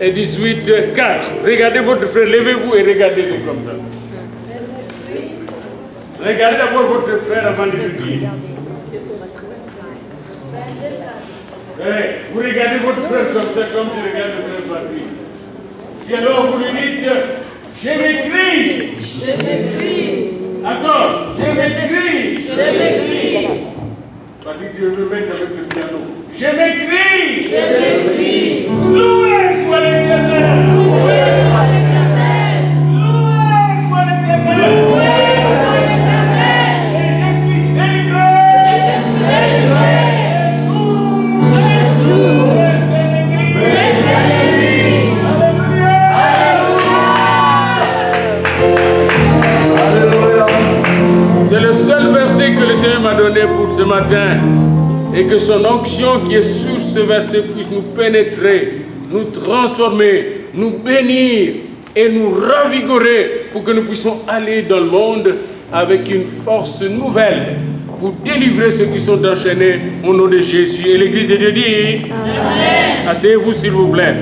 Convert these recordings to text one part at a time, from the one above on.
et 18, 4. Regardez votre frère, levez-vous et regardez-le comme ça. Regardez d'abord votre frère avant de le dire. Vous regardez votre frère comme ça, comme je regarde le frère Patrick. Et alors vous lui dites, je m'écris. Je m'écris. Encore, je m'écris. Je m'écris. Patrick, je veux mettre avec le piano. Je m'écris. Je m'écris. Loué soit l'Éternel. Loué soit l'Éternel. Loué soit l'Éternel. Loué soit l'Éternel. Et je suis délivré. Et je suis délivré. Et tous mes ennemis. Mes ennemis. Alléluia. C'est le seul verset que le Seigneur m'a donné pour ce matin. Et que son onction qui est sur ce verset puisse nous pénétrer, nous transformer, nous bénir et nous ravigorer pour que nous puissions aller dans le monde avec une force nouvelle pour délivrer ceux qui sont enchaînés au nom de Jésus. Et l'Église de Dieu dit, Amen. Asseyez-vous s'il vous plaît.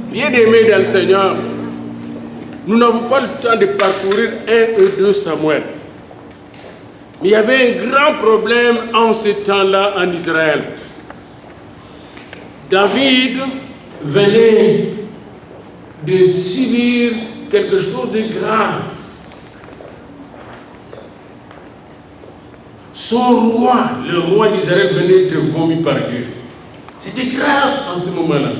Bien-aimés dans le Seigneur, nous n'avons pas le temps de parcourir 1 et 2 Samuel. Mais il y avait un grand problème en ce temps-là en Israël. David venait de subir quelque chose de grave. Son roi, le roi d'Israël, venait d'être vomi par Dieu. C'était grave en ce moment-là.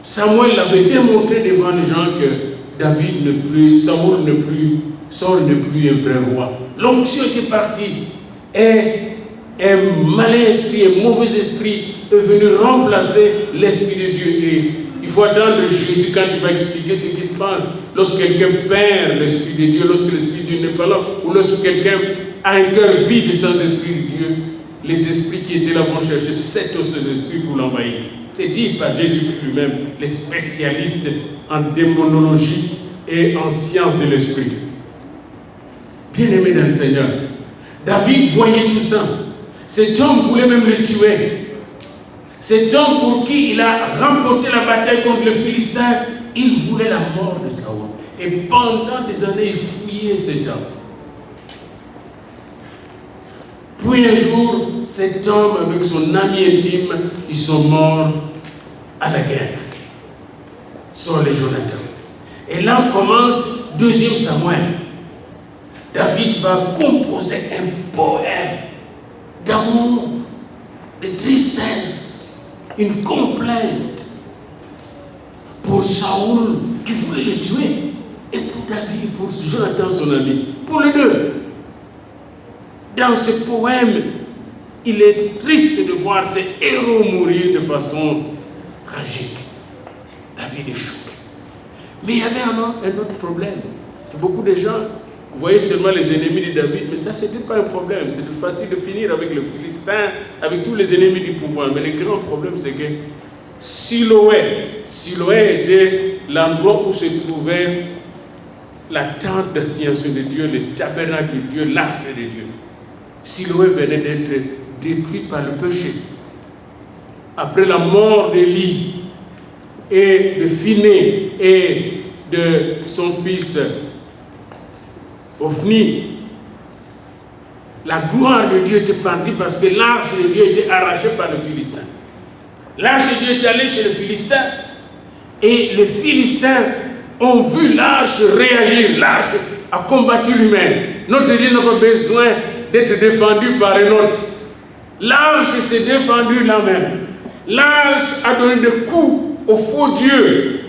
Samuel l'avait démontré devant les gens que David n'est plus, Saul n'est plus un vrai roi. L'onction était partie et un malin esprit, un mauvais esprit est venu remplacer l'esprit de Dieu. Et il faut attendre Jésus quand il va expliquer ce qui se passe lorsque quelqu'un perd l'esprit de Dieu, lorsque l'esprit de Dieu n'est pas là, ou lorsque quelqu'un a un cœur vide sans esprit de Dieu. Les esprits qui étaient là vont chercher 7 autres esprits pour l'envahir. C'est dit par Jésus lui-même, les spécialistes en démonologie et en sciences de l'esprit. Bien-aimé dans le Seigneur, David voyait tout ça. Cet homme voulait même le tuer. Cet homme pour qui il a remporté la bataille contre le Philistin, il voulait la mort de Saül. Et pendant des années, il fouillait cet homme. Puis un jour, cet homme avec son ami intime, ils sont morts à la guerre. Saul et Jonathan. Et là commence 2 Samuel. David va composer un poème d'amour, de tristesse, une complainte pour Saül qui voulait le tuer, et pour David, pour Jonathan son ami, pour les deux. Dans ce poème, il est triste de voir ces héros mourir de façon tragique. David est choqué. Mais il y avait un autre problème. Beaucoup de gens voyaient seulement les ennemis de David, mais ça, ce n'était pas un problème. C'était facile de finir avec le Philistin, avec tous les ennemis du pouvoir. Mais le grand problème, c'est que Siloé était l'endroit où se trouvait la tente d'assignation de Dieu, le tabernacle de Dieu, l'arche de Dieu. Siloé venait d'être détruit par le péché. Après la mort d'Élie et de Phiné et de son fils Ophni, la gloire de Dieu était partie parce que l'arche de Dieu était arrachée par le Philistin. L'arche de Dieu est allée chez le Philistin et les Philistins ont vu l'arche réagir. L'arche a combattu l'humain. Notre Dieu n'a pas besoin d'être défendu par un autre. L'arche s'est défendue là-même. L'arche a donné des coups aux faux dieux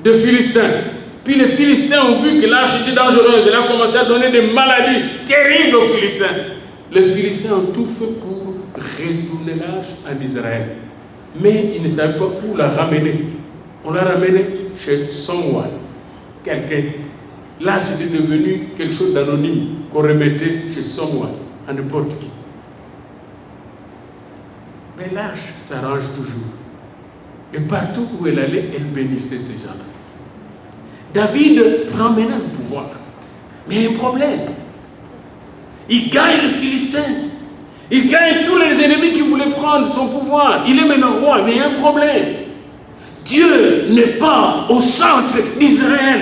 de Philistins. Puis les Philistins ont vu que l'arche était dangereuse. Elle a commencé à donner des maladies terribles aux Philistins. Les Philistins ont tout fait pour retourner l'arche en Israël. Mais ils ne savaient pas où la ramener. On l'a ramenée chez someone, quelqu'un. L'arche était devenue quelque chose d'anonyme qu'on remettait chez someone, à n'importe qui. Mais l'arche s'arrange toujours. Et partout où elle allait, elle bénissait ces gens-là. David prend maintenant le pouvoir. Mais il y a un problème. Il gagne le Philistin. Il gagne tous les ennemis qui voulaient prendre son pouvoir. Il est maintenant roi, mais il y a un problème. Dieu n'est pas au centre d'Israël.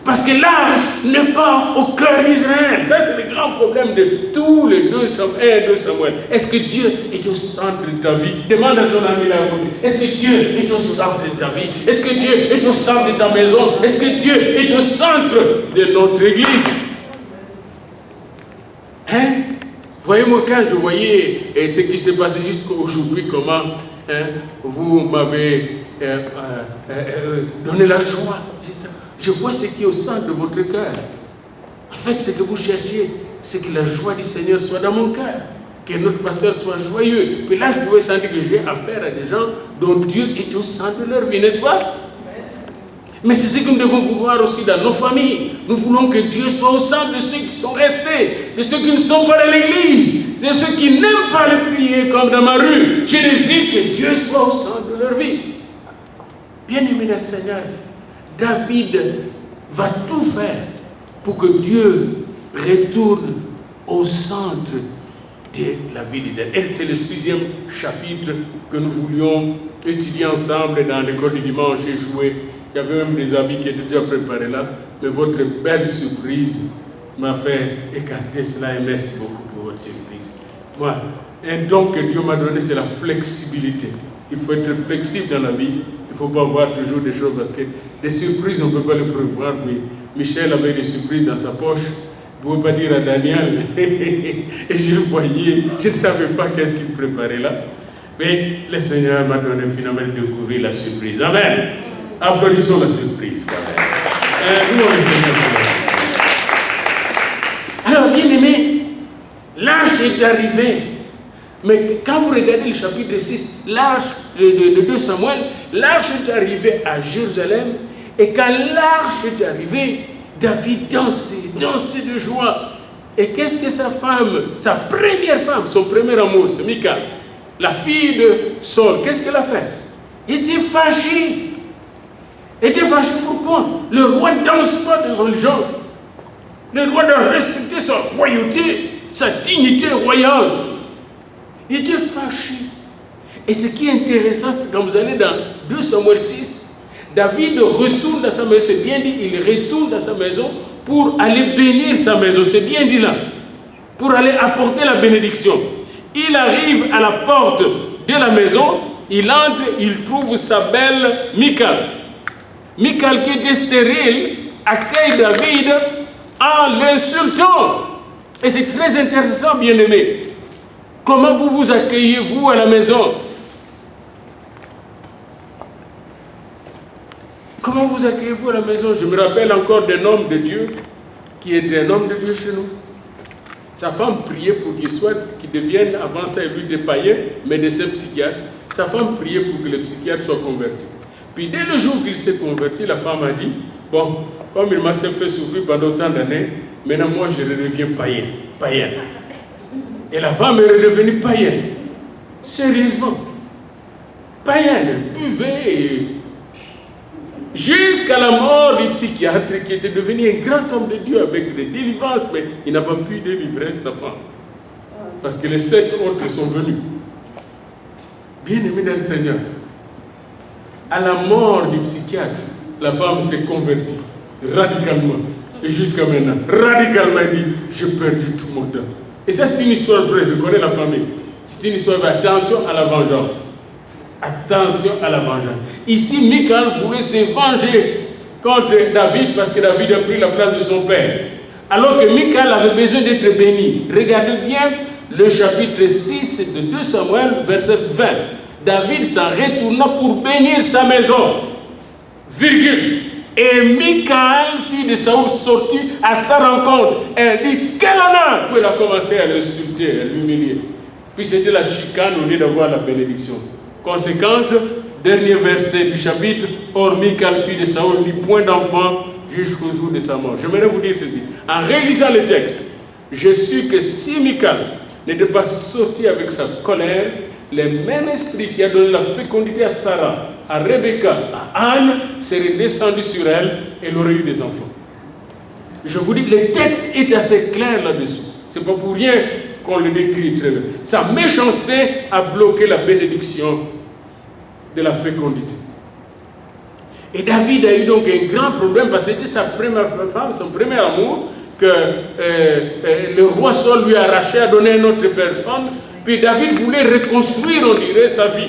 Parce que l'arche n'est pas au cœur d'Israël. Ça, c'est le grand problème de tous les 2 Samuel. Est-ce que Dieu est au centre de ta vie? Demande à ton ami là. Est-ce que Dieu est au centre de ta vie? Est-ce que Dieu est au centre de ta maison? Est-ce que Dieu est au centre de notre église? Hein? Voyez-moi, quand je voyais ce qui s'est passé jusqu'aujourd'hui, comment vous m'avez donné la joie. Je vois ce qui est au centre de votre cœur. En fait, ce que vous cherchiez, c'est que la joie du Seigneur soit dans mon cœur. Que notre pasteur soit joyeux. Puis là, je pouvais sentir que j'ai affaire à des gens dont Dieu est au centre de leur vie, n'est-ce pas? Mais c'est ce que nous devons vouloir aussi dans nos familles. Nous voulons que Dieu soit au centre de ceux qui sont restés, de ceux qui ne sont pas dans l'église, de ceux qui n'aiment pas le prier comme dans ma rue. Je désire que Dieu soit au centre de leur vie. Bien-aimé dans le Seigneur, David va tout faire pour que Dieu retourne au centre de la vie d'Israël. Et c'est le 6e chapitre que nous voulions étudier ensemble dans l'école du dimanche et jouer. Il y avait même des amis qui étaient déjà préparés là. Mais votre belle surprise m'a fait écarter cela et merci beaucoup pour votre surprise. Voilà. Un don que Dieu m'a donné, c'est la flexibilité. Il faut être flexible dans la vie. Il ne faut pas voir toujours des choses parce que des surprises, on ne peut pas les prévoir. Mais Michel avait des surprises dans sa poche. Je ne pouvais pas dire à Daniel. Et je le voyais. Je ne savais pas qu'est-ce qu'il préparait là. Mais le Seigneur m'a donné finalement de découvrir la surprise. Amen. Applaudissons la surprise quand même. Louons le Seigneur pour la. Alors, bien aimé, l'arche est arrivé. Mais quand vous regardez le chapitre 6, l'arche de 2 Samuel, l'arche est arrivée à Jérusalem. Et quand l'arche est arrivée, David dansait de joie. Et qu'est-ce que sa femme, sa première femme, son premier amour, c'est Michal, la fille de Saul, qu'est-ce qu'elle a fait? Elle était fâchée. Elle était fâchée pourquoi? Le roi ne danse pas devant les gens. Le roi doit respecter sa royauté, sa dignité royale. Il était fâché. Et ce qui est intéressant, c'est quand vous allez dans 2 Samuel 6, David retourne dans sa maison. C'est bien dit, il retourne dans sa maison pour aller bénir sa maison. C'est bien dit là. Pour aller apporter la bénédiction. Il arrive à la porte de la maison, il entre, il trouve sa belle Michal. Michal qui était stérile accueille David en l'insultant. Et c'est très intéressant, bien-aimé. Comment vous accueillez, vous, à la maison? Comment vous accueillez-vous à la maison? Je me rappelle encore d'un homme de Dieu qui était un homme de Dieu chez nous. Sa femme priait pour qu'il devienne, avant ça, lui des païens, médecin psychiatre. Sa femme priait pour que le psychiatre soit converti. Puis dès le jour qu'il s'est converti, la femme a dit, bon, comme il m'a fait souffrir pendant autant d'années, maintenant moi je redeviens païen. Et la femme est redevenue païenne. Sérieusement. Païenne, buvait. Jusqu'à la mort du psychiatre qui était devenu un grand homme de Dieu avec des délivrances, mais il n'a pas pu délivrer sa femme. Parce que les 7 autres sont venus. Bien-aimé dans le Seigneur, à la mort du psychiatre, la femme s'est convertie radicalement. Et jusqu'à maintenant, radicalement, elle dit, j'ai perdu tout mon temps. Et ça, c'est une histoire vraie, je connais la famille. C'est une histoire vraie. Attention à la vengeance. Attention à la vengeance. Ici, Michal voulait se venger contre David parce que David a pris la place de son père. Alors que Michal avait besoin d'être béni. Regardez bien le chapitre 6 de 2 Samuel, verset 20. David s'en retourna pour bénir sa maison. Virgule. Et Michal, fille de Saoul, sortit à sa rencontre. Elle dit, quel honneur! Puis elle a commencé à l'insulter, à l'humilier. Puis c'était la chicane au lieu d'avoir la bénédiction. Conséquence, dernier verset du chapitre, or Michal, fille de Saoul, n'eut point d'enfant jusqu'au jour de sa mort. J'aimerais vous dire ceci. En réalisant le texte, je suis que si Michal n'était pas sorti avec sa colère, le même esprit qui a donné la fécondité à Sarah, à Rebecca, à Anne, serait descendu sur elle et elle aurait eu des enfants. Je vous dis, le texte est assez clair là-dessus. C'est pas pour rien qu'on le décrit très bien. Sa méchanceté a bloqué la bénédiction de la fécondité. Et David a eu donc un grand problème parce que c'était sa première femme, son premier amour, que le roi Saul lui a arraché à donner à une autre personne. Puis David voulait reconstruire, on dirait, sa vie.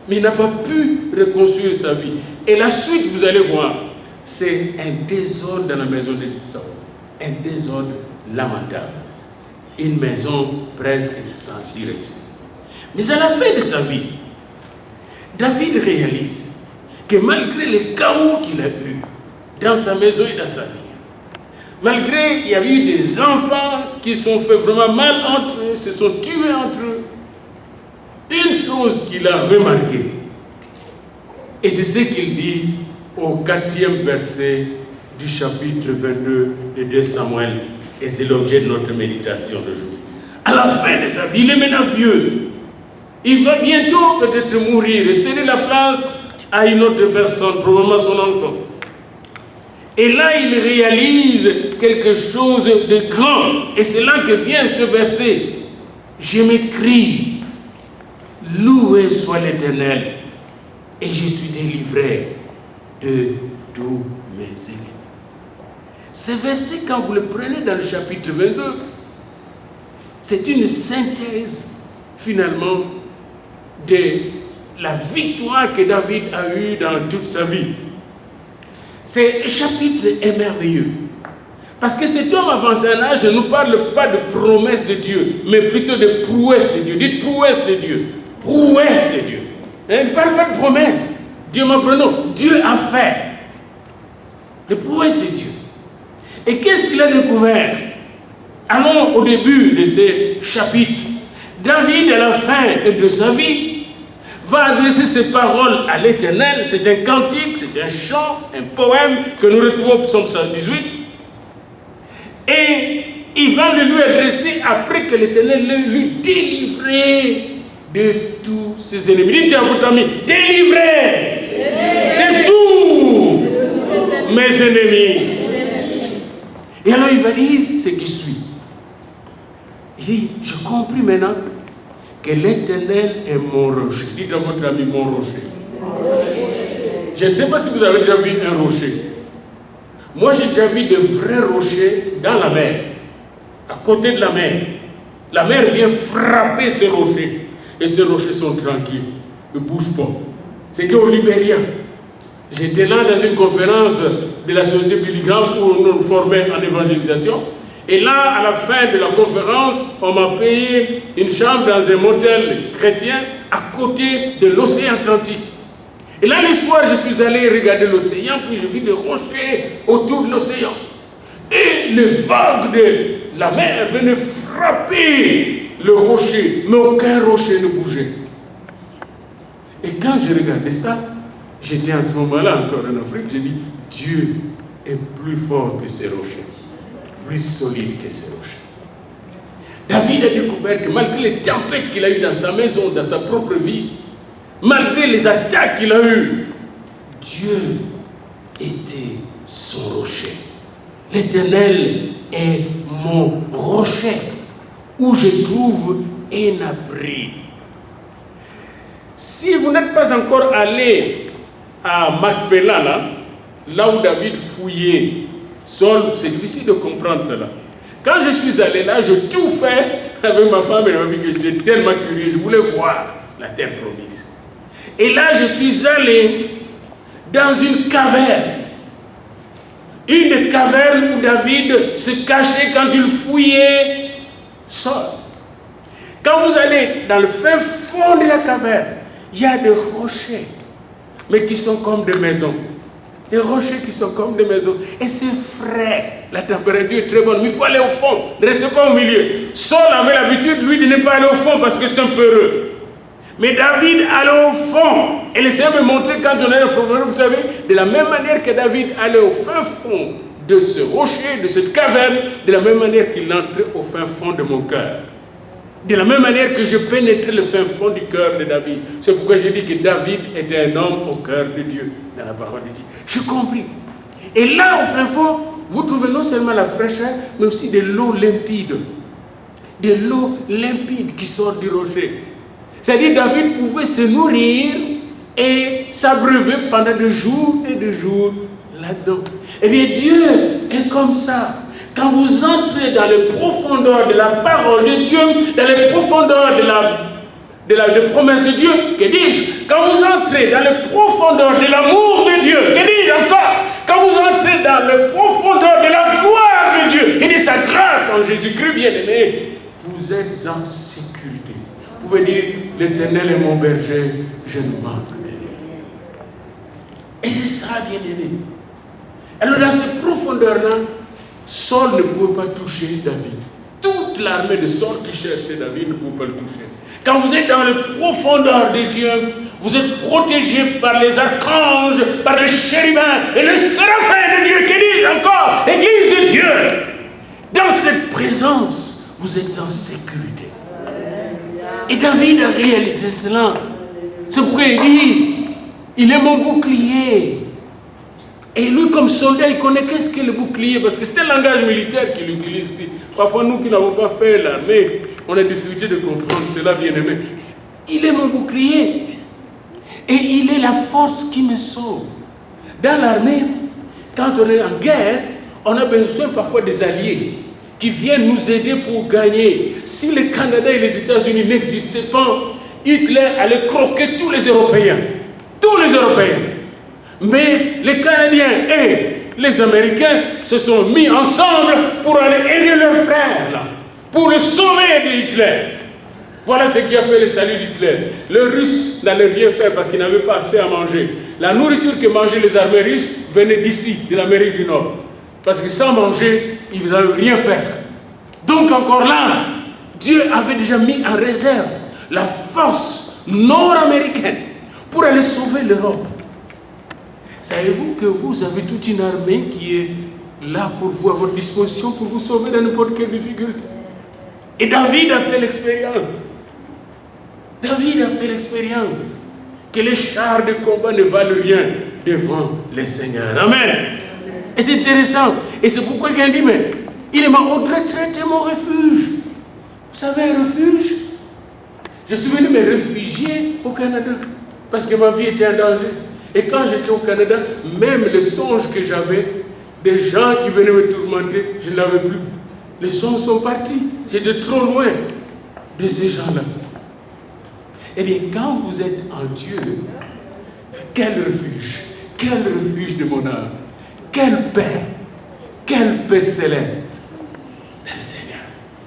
Mais il n'a pas pu reconstruire sa vie. Et la suite, vous allez voir, c'est un désordre dans la maison de Saul. Un désordre lamentable. Une maison presque sans direction. Mais à la fin de sa vie, David réalise que malgré les chaos qu'il a eu dans sa maison et dans sa vie, malgré il y a eu des enfants qui sont fait vraiment mal entre eux, se sont tués entre eux, une chose qu'il a remarqué, et c'est ce qu'il dit au 4e verset du chapitre 22 de 2 Samuel, et c'est l'objet de notre méditation d'aujourd'hui. À la fin de sa vie, il est maintenant vieux. Il va bientôt peut-être mourir et céder la place à une autre personne, probablement son enfant. Et là, il réalise quelque chose de grand. Et c'est là que vient ce verset. Je m'écris, loué soit l'Éternel, et je suis délivré de tous mes ennemis. Ce verset, quand vous le prenez dans le chapitre 22, c'est une synthèse, finalement, de la victoire que David a eue dans toute sa vie. Ce chapitre est merveilleux. Parce que cet homme avancé en âge ne nous parle pas de promesses de Dieu, mais plutôt de prouesses de Dieu. Dites prouesses de Dieu. Prouesses de Dieu. Il ne parle pas de promesses. Dieu m'a prononcé. Dieu a fait. De prouesses de Dieu. Et qu'est-ce qu'il a découvert? Allons au début de ce chapitre. David, à la fin de sa vie, va adresser ses paroles à l'Éternel. C'est un cantique, c'est un chant, un poème que nous retrouvons au psaume 118. Et il va le lui adresser après que l'Éternel lui délivré de tous ses ennemis. Dites à votre ami, délivré de tous mes ennemis. Et alors il va dire ce qui suit. Il dit, je compris maintenant que l'Éternel est mon rocher. Dites à votre ami, mon rocher. Je ne sais pas si vous avez déjà vu un rocher. Moi, j'ai déjà vu de vrais rochers dans la mer, à côté de la mer. La mer vient frapper ces rochers. Et ces rochers sont tranquilles, ne bougent pas. C'était au Libéria. J'étais là dans une conférence de la Société Billy Graham où on nous formait en évangélisation. Et là, à la fin de la conférence, on m'a payé une chambre dans un motel chrétien à côté de l'océan Atlantique. Et là, le soir, je suis allé regarder l'océan, puis je vis des rochers autour de l'océan. Et les vagues de la mer venaient frapper le rocher, mais aucun rocher ne bougeait. Et quand je regardais ça, j'étais à ce moment-là encore en Afrique, j'ai dit, Dieu est plus fort que ces rochers. Plus solide que ces rochers. David a découvert que malgré les tempêtes qu'il a eues dans sa maison, dans sa propre vie, malgré les attaques qu'il a eues, Dieu était son rocher. L'Éternel est mon rocher, où je trouve un abri. Si vous n'êtes pas encore allé à Macpéla, là où David fouillait Saul, c'est difficile de comprendre cela. Quand je suis allé là, je tout fait avec ma femme et ma fille, que j'étais tellement curieux, je voulais voir la terre promise. Et là, je suis allé dans une caverne. Une des cavernes où David se cachait quand il fouillait Saul. Quand vous allez dans le fin fond de la caverne, il y a des rochers, mais qui sont comme des maisons. Des rochers qui sont comme des maisons. Et c'est frais. La température est très bonne. Mais il faut aller au fond. Ne restez pas au milieu. Saul avait l'habitude, lui, de ne pas aller au fond parce que c'est un peu heureux. Mais David allait au fond. Et le Seigneur me montrait quand on allait au fond, vous savez, de la même manière que David allait au fin fond de ce rocher, de cette caverne, de la même manière qu'il entrait au fin fond de mon cœur. De la même manière que je pénétrais le fin fond du cœur de David. C'est pourquoi je dis que David était un homme au cœur de Dieu, dans la parole de Dieu. J'ai compris. Et là, au fin fond, vous trouvez non seulement la fraîcheur, mais aussi de l'eau limpide de l'eau limpide qui sort du rocher. C'est-à-dire David pouvait se nourrir et s'abreuver pendant des jours et des jours là-dedans. Eh bien, Dieu est comme ça. Quand vous entrez dans les profondeurs de la parole de Dieu, dans les profondeurs de promesses de Dieu, que dis-je? Quand vous entrez dans les profondeurs de l'amour de Dieu, que dis-je encore? Quand vous entrez dans les profondeurs de la gloire de Dieu et de sa grâce en Jésus-Christ, bien-aimé, vous êtes en sécurité. Vous pouvez dire, l'Éternel est mon berger, je ne manque de rien. Et c'est ça, bien-aimé. Alors dans ces profondeurs-là, Saul ne pouvait pas toucher David. Toute l'armée de Saul qui cherchait David ne pouvait pas le toucher. Quand vous êtes dans les profondeurs de Dieu, vous êtes protégés par les archanges, par les chérubins et les séraphins de Dieu. Que dis-je encore? Église de Dieu. Dans cette présence, vous êtes en sécurité. Et David a réalisé cela. C'est pourquoi il dit, il est mon bouclier. Et lui, comme soldat, il connaît qu'est-ce qu'est le bouclier, parce que c'est un langage militaire qu'il utilise ici. Parfois, nous qui n'avons pas fait l'armée, on a des difficultés de comprendre cela, bien-aimé. Il est mon bouclier. Et il est la force qui me sauve. Dans l'armée, quand on est en guerre, on a besoin parfois des alliés qui viennent nous aider pour gagner. Si le Canada et les États-Unis n'existaient pas, Hitler allait croquer tous les Européens. Tous les Européens. Mais les Canadiens et les Américains se sont mis ensemble pour aller aider leurs frères, là, pour le sauver de Hitler. Voilà ce qui a fait le salut d'Hitler. Les Russes n'allaient rien faire parce qu'ils n'avaient pas assez à manger. La nourriture que mangeaient les armées russes venait d'ici, de l'Amérique du Nord. Parce que sans manger, ils n'allaient rien faire. Donc encore là, Dieu avait déjà mis en réserve la force nord-américaine pour aller sauver l'Europe. Savez-vous que vous avez toute une armée qui est là pour vous, à votre disposition, pour vous sauver dans n'importe quelle difficulté? Et David a fait l'expérience. David a fait l'expérience que les chars de combat ne valent rien devant les seigneurs. Amen. Et c'est intéressant. Et c'est pourquoi il dit, mais il est ma haute retraite et mon refuge. Vous savez, un refuge? Je suis venu me réfugier au Canada parce que ma vie était en danger. Et quand j'étais au Canada, même les songes que j'avais, des gens qui venaient me tourmenter, je ne l'avais plus. Les songes sont partis. J'étais trop loin de ces gens-là. Eh bien, quand vous êtes en Dieu, quel refuge de mon âme, quelle paix céleste. Le Seigneur,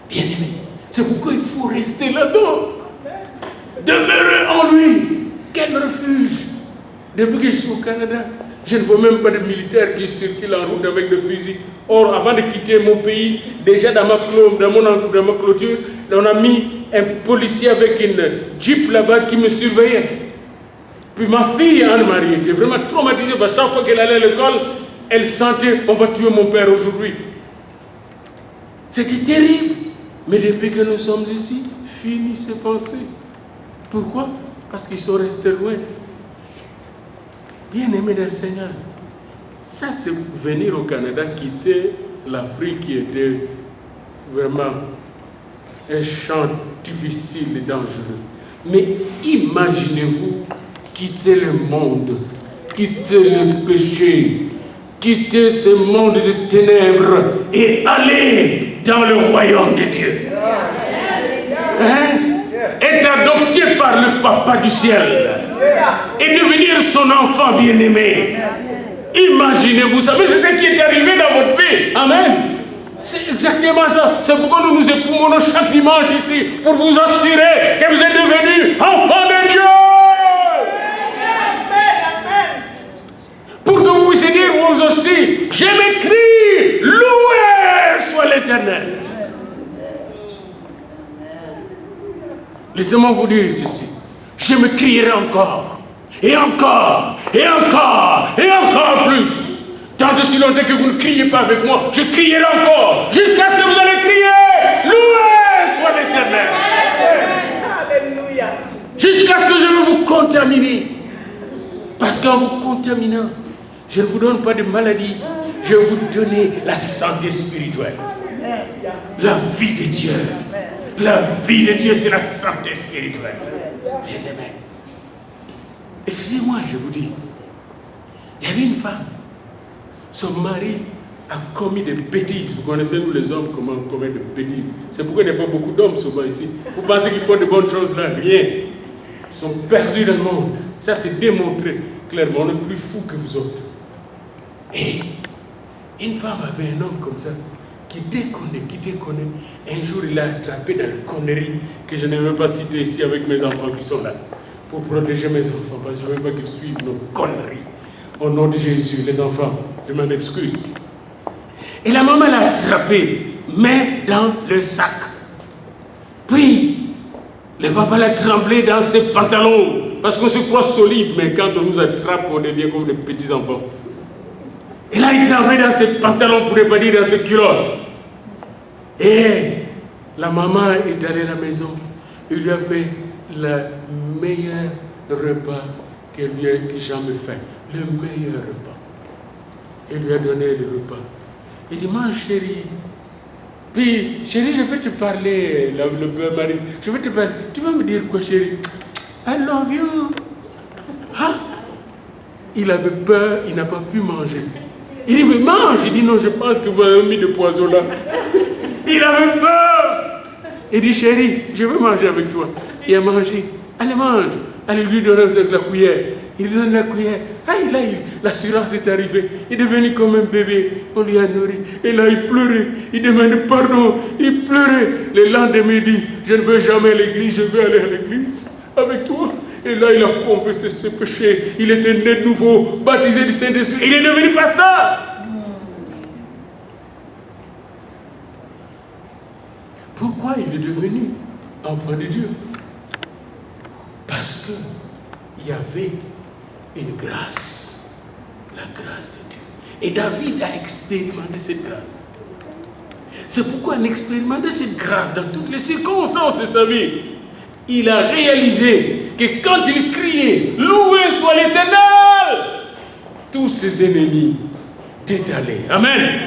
bien-aimé, c'est pourquoi il faut rester là-dedans. Demeurer en lui. Quel refuge. Depuis que je suis au Canada, je ne vois même pas de militaires qui circulent en route avec des fusils. Or, avant de quitter mon pays, déjà dans ma clôture, on a mis un policier avec une jeep là-bas qui me surveillait. Puis ma fille, Anne-Marie, était vraiment traumatisée parce que chaque fois qu'elle allait à l'école, elle sentait « on va tuer mon père aujourd'hui ». C'était terrible. Mais depuis que nous sommes ici, fini ces pensées. Pourquoi? Parce qu'ils sont restés loin. Bien-aimé del Seigneur, ça c'est venir au Canada, quitter l'Afrique qui était vraiment un champ difficile et dangereux. Mais imaginez-vous quitter le monde, quitter le péché, quitter ce monde de ténèbres et aller dans le royaume de Dieu. Hein? Être adopté par le Papa du ciel et devenir son enfant bien-aimé. Imaginez-vous ça. Mais c'est ce qui est arrivé dans votre vie. Amen. C'est exactement ça. C'est pourquoi nous nous époumons chaque dimanche ici pour vous assurer que vous êtes devenus enfants de Dieu. Pour que vous puissiez dire vous aussi, je m'écris, loué soit l'Éternel. Laissez-moi vous dire ceci. Je me crierai encore, et encore, et encore, et encore plus. Tant de si longtemps que vous ne criez pas avec moi, je crierai encore, jusqu'à ce que vous allez crier, loué soit l'Éternel. Alléluia. Jusqu'à ce que je vais vous contaminer. Parce qu'en vous contaminant, je ne vous donne pas de maladie, je vais vous donner la santé spirituelle, la vie de Dieu, La vie de Dieu, c'est la santé spirituelle. Bien-aimé. Excusez-moi, je vous dis. Il y avait une femme. Son mari a commis des bêtises. Vous connaissez, nous les hommes, comment on commet des bêtises. C'est pourquoi il n'y a pas beaucoup d'hommes souvent ici. Vous pensez qu'ils font de bonnes choses là? Rien. Ils sont perdus dans le monde. Ça, c'est démontré clairement. On est plus fous que vous autres. Et une femme avait un homme comme ça, qui déconne. Un jour, il l'a attrapé dans la connerie que je ne veux pas citer ici avec mes enfants qui sont là. Pour protéger mes enfants, parce que je ne veux pas qu'ils suivent nos conneries. Au nom de Jésus, les enfants, je m'en excuse. Et la maman l'a attrapé, mais dans le sac. Puis, le papa l'a tremblé dans ses pantalons, parce qu'on se croit solide, mais quand on nous attrape, on devient comme des petits enfants. Et là, il tremblait dans ses pantalons, pour ne pas dire dans ses culottes. Et la maman est allée à la maison. Il lui a fait le meilleur repas qu'elle lui ait jamais fait. Le meilleur repas. Il lui a donné le repas. Il dit, mange chérie. Puis, chérie, je vais te parler, le mari. Je vais te parler. Tu vas me dire quoi, chérie? I love you. Ah. Il avait peur, il n'a pas pu manger. Il dit, mais mange. Il dit, non, je pense que vous avez mis de poison là. Il avait peur. Il dit, chérie, je veux manger avec toi. Il a mangé. Allez, mange. Allez, lui donner avec la cuillère. Il lui donne la cuillère. Ah, là, l'assurance est arrivée. Il est devenu comme un bébé. On lui a nourri. Et là, il pleurait. Il demandait pardon. Il pleurait. Le lendemain, il dit, je ne veux jamais à l'église, je veux aller à l'église avec toi. Et là, il a confessé ses péchés. Il était né de nouveau, baptisé du Saint-Esprit. Il est devenu pasteur. Pourquoi il est devenu enfant de Dieu? Parce qu'il y avait une grâce, la grâce de Dieu. Et David a expérimenté cette grâce. C'est pourquoi en expérimentant cette grâce dans toutes les circonstances de sa vie, il a réalisé que quand il criait, loué soit l'Éternel, tous ses ennemis détalaient. Amen.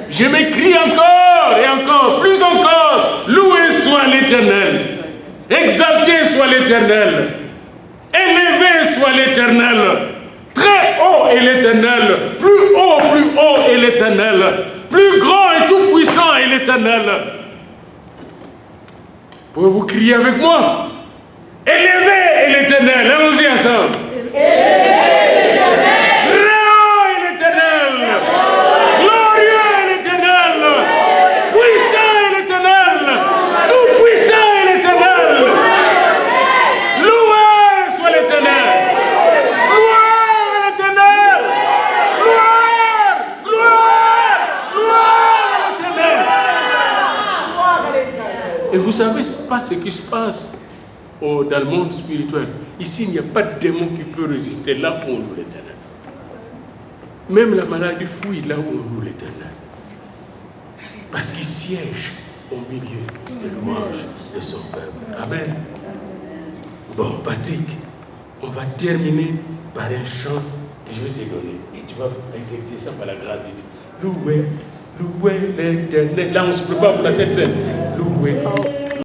Je m'écris encore et encore, plus encore, loué soit l'Éternel, exalté soit l'Éternel, élevé soit l'Éternel, très haut est l'Éternel, plus haut est l'Éternel, plus grand et tout puissant est l'Éternel. Pouvez-vous crier avec moi? Élevé est l'Éternel, allons-y ensemble. Et vous savez pas ce qui se passe dans le monde spirituel. Ici, il n'y a pas de démon qui peut résister là où on loue l'Éternel. Même la maladie fuit là où on loue l'Éternel. Parce qu'il siège au milieu des louanges de son peuple. Amen. Bon, Patrick, on va terminer par un chant que je vais te donner. Et tu vas exécuter ça par la grâce de Dieu. Louez l'Éternel. Là, on se prépare pour la Sainte Seine. Louez